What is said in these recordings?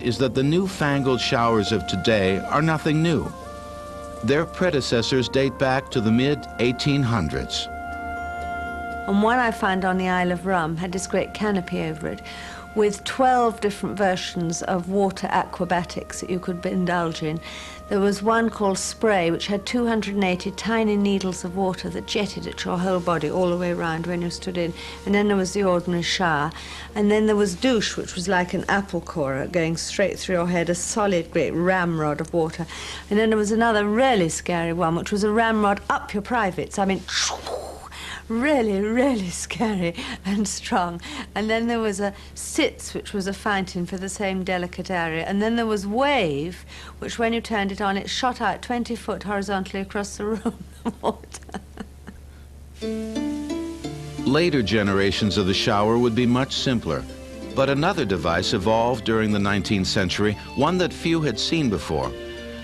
is that the newfangled showers of today are nothing new. Their predecessors date back to the mid-1800s. And one I found on the Isle of Rum had this great canopy over it with 12 different versions of water acrobatics that you could indulge in. There was one called Spray, which had 280 tiny needles of water that jetted at your whole body all the way around when you stood in. And then there was the ordinary shower. And then there was Douche, which was like an apple corer going straight through your head, a solid great ramrod of water. And then there was another really scary one, which was a ramrod up your privates. I mean, really, really scary and strong. And then there was a Sitz, which was a fountain for the same delicate area. And then there was Wave, which when you turned it on, it shot out 20 foot horizontally across the room, the water. Later generations of the shower would be much simpler. But another device evolved during the 19th century, one that few had seen before.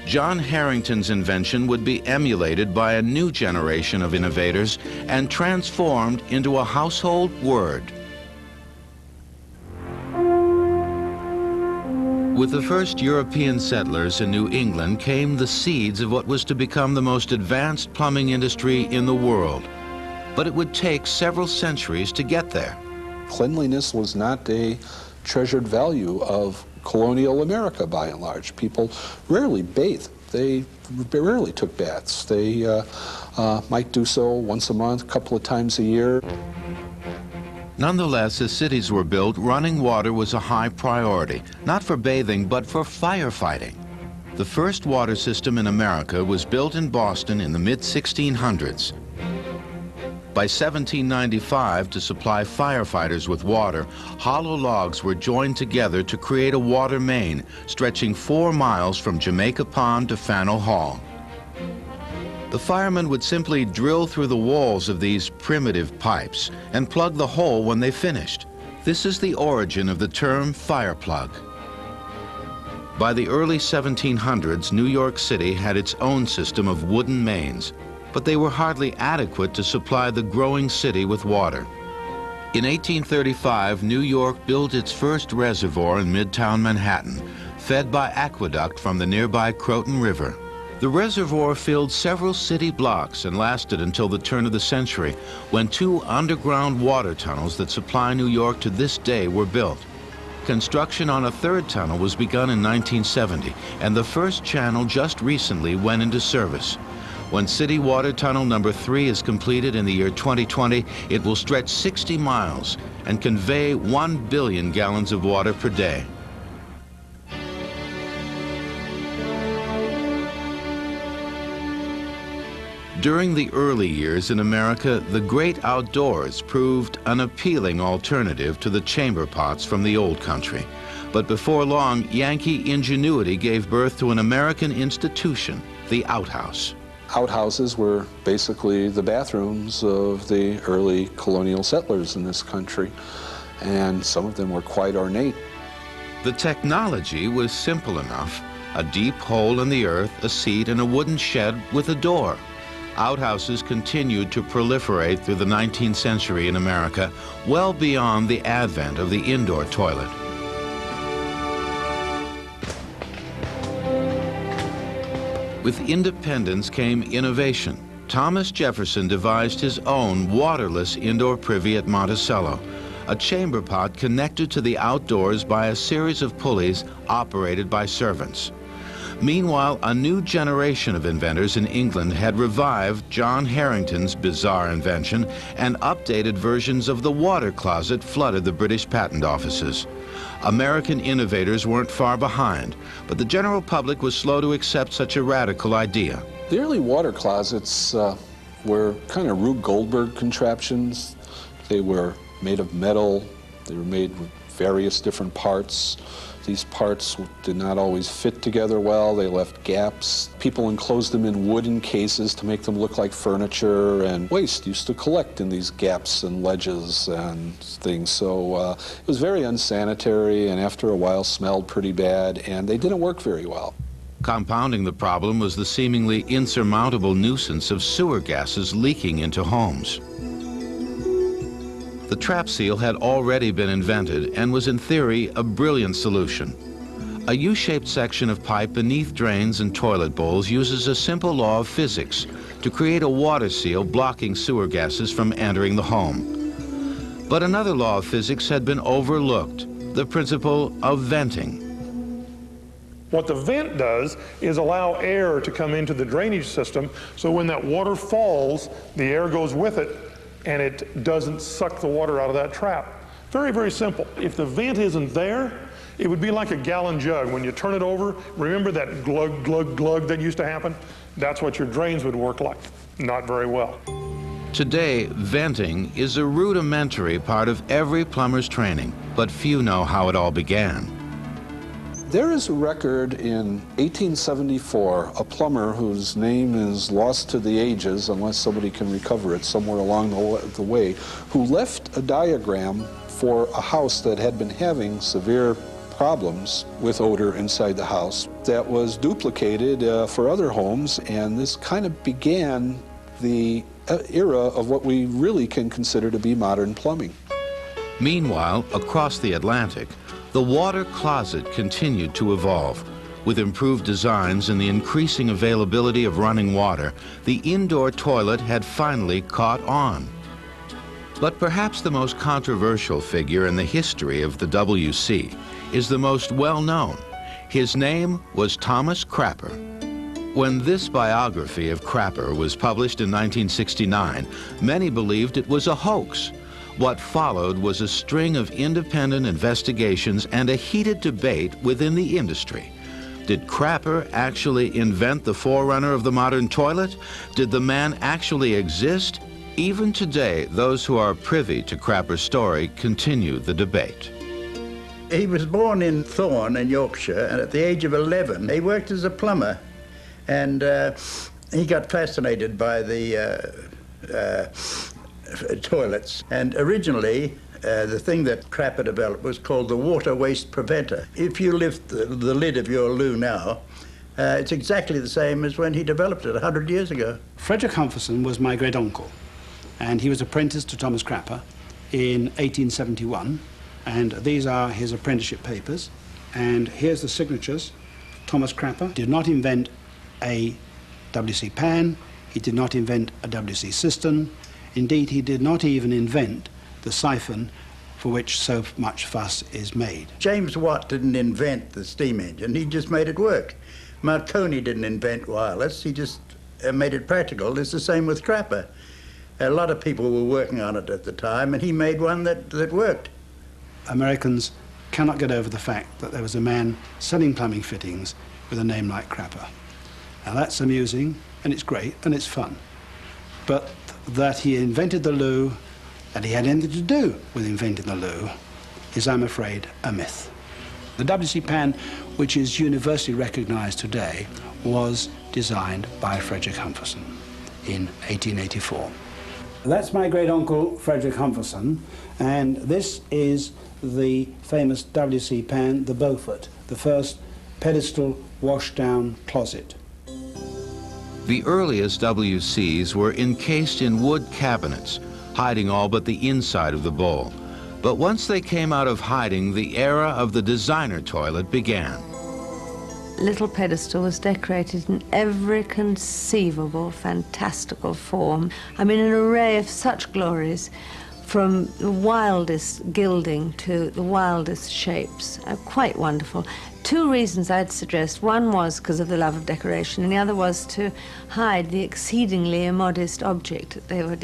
John Harrington's invention would be emulated by a new generation of innovators and transformed into a household word. With the first European settlers in New England came the seeds of what was to become the most advanced plumbing industry in the world. But it would take several centuries to get there. Cleanliness was not a treasured value of colonial America, by and large. People rarely bathed. They rarely took baths. They might do so once a month, a couple of times a year. Nonetheless, as cities were built, running water was a high priority, not for bathing, but for firefighting. The first water system in America was built in Boston in the mid-1600s. By 1795, to supply firefighters with water, hollow logs were joined together to create a water main stretching 4 miles from Jamaica Pond to Faneuil Hall. The firemen would simply drill through the walls of these primitive pipes and plug the hole when they finished. This is the origin of the term fire plug. By the early 1700s, New York City had its own system of wooden mains, but they were hardly adequate to supply the growing city with water. In 1835, New York built its first reservoir in Midtown Manhattan, fed by aqueduct from the nearby Croton River. The reservoir filled several city blocks and lasted until the turn of the century, when 2 underground water tunnels that supply New York to this day were built. Construction on a 3rd tunnel was begun in 1970, and the first channel just recently went into service. When City Water Tunnel number 3 is completed in the year 2020, it will stretch 60 miles and convey 1 billion gallons of water per day. During the early years in America, the great outdoors proved an appealing alternative to the chamber pots from the old country. But before long, Yankee ingenuity gave birth to an American institution, the outhouse. Outhouses were basically the bathrooms of the early colonial settlers in this country, and some of them were quite ornate. The technology was simple enough: a deep hole in the earth, a seat, and a wooden shed with a door. Outhouses continued to proliferate through the 19th century in America, well beyond the advent of the indoor toilet. With independence came innovation. Thomas Jefferson devised his own waterless indoor privy at Monticello, a chamber pot connected to the outdoors by a series of pulleys operated by servants. Meanwhile, a new generation of inventors in England had revived John Harrington's bizarre invention, and updated versions of the water closet flooded the British patent offices. American innovators weren't far behind, but the general public was slow to accept such a radical idea. The early water closets were kind of Rube Goldberg contraptions. They were made of metal. They were made with various different parts. These parts did not always fit together well. They left gaps. People enclosed them in wooden cases to make them look like furniture, and waste used to collect in these gaps and ledges and things. So it was very unsanitary, and after a while smelled pretty bad, and they didn't work very well. Compounding the problem was the seemingly insurmountable nuisance of sewer gases leaking into homes. The trap seal had already been invented and was in theory a brilliant solution. A U-shaped section of pipe beneath drains and toilet bowls uses a simple law of physics to create a water seal blocking sewer gases from entering the home. But another law of physics had been overlooked, the principle of venting. What the vent does is allow air to come into the drainage system, so when that water falls, the air goes with it, and it doesn't suck the water out of that trap. Very, very simple. If the vent isn't there, it would be like a gallon jug. When you turn it over, remember that glug, glug, glug that used to happen? That's what your drains would work like. Not very well. Today, venting is a rudimentary part of every plumber's training, but few know how it all began. There is a record in 1874, a plumber whose name is lost to the ages, unless somebody can recover it somewhere along the way, who left a diagram for a house that had been having severe problems with odor inside the house that was duplicated for other homes, and this kind of began the era of what we really can consider to be modern plumbing. Meanwhile, across the Atlantic, the water closet continued to evolve. With improved designs and the increasing availability of running water, the indoor toilet had finally caught on. But perhaps the most controversial figure in the history of the WC is the most well-known. His name was Thomas Crapper. When this biography of Crapper was published in 1969, many believed it was a hoax. What followed was a string of independent investigations and a heated debate within the industry. Did Crapper actually invent the forerunner of the modern toilet? Did the man actually exist? Even today, those who are privy to Crapper's story continue the debate. He was born in Thorne in Yorkshire, and at the age of 11, he worked as a plumber. And he got fascinated by the toilets. And originally, the thing that Crapper developed was called the water waste preventer. If you lift the lid of your loo now, it's exactly the same as when he developed it 100 years ago. Frederick Humphreys was my great-uncle, and he was apprenticed to Thomas Crapper in 1871. And these are his apprenticeship papers. And here's the signatures. Thomas Crapper did not invent a WC pan. He did not invent a WC cistern. Indeed, he did not even invent the siphon for which so much fuss is made. James Watt didn't invent the steam engine, he just made it work. Marconi didn't invent wireless, he just made it practical. It's the same with Crapper. A lot of people were working on it at the time, and he made one that worked. Americans cannot get over the fact that there was a man selling plumbing fittings with a name like Crapper. Now that's amusing, and it's great, and it's fun. But that he invented the loo, that he had anything to do with inventing the loo, is, I'm afraid, a myth. The WC pan, which is universally recognized today, was designed by Frederick Humphreys in 1884. That's my great-uncle, Frederick Humphreys, and this is the famous WC pan, the Beaufort, the first pedestal washdown closet. The earliest WCs were encased in wood cabinets, hiding all but the inside of the bowl. But once they came out of hiding, the era of the designer toilet began. Little pedestal was decorated in every conceivable fantastical form. I mean, an array of such glories, from the wildest gilding to the wildest shapes. Quite wonderful. Two reasons I'd suggest. One was because of the love of decoration, and the other was to hide the exceedingly immodest object that they were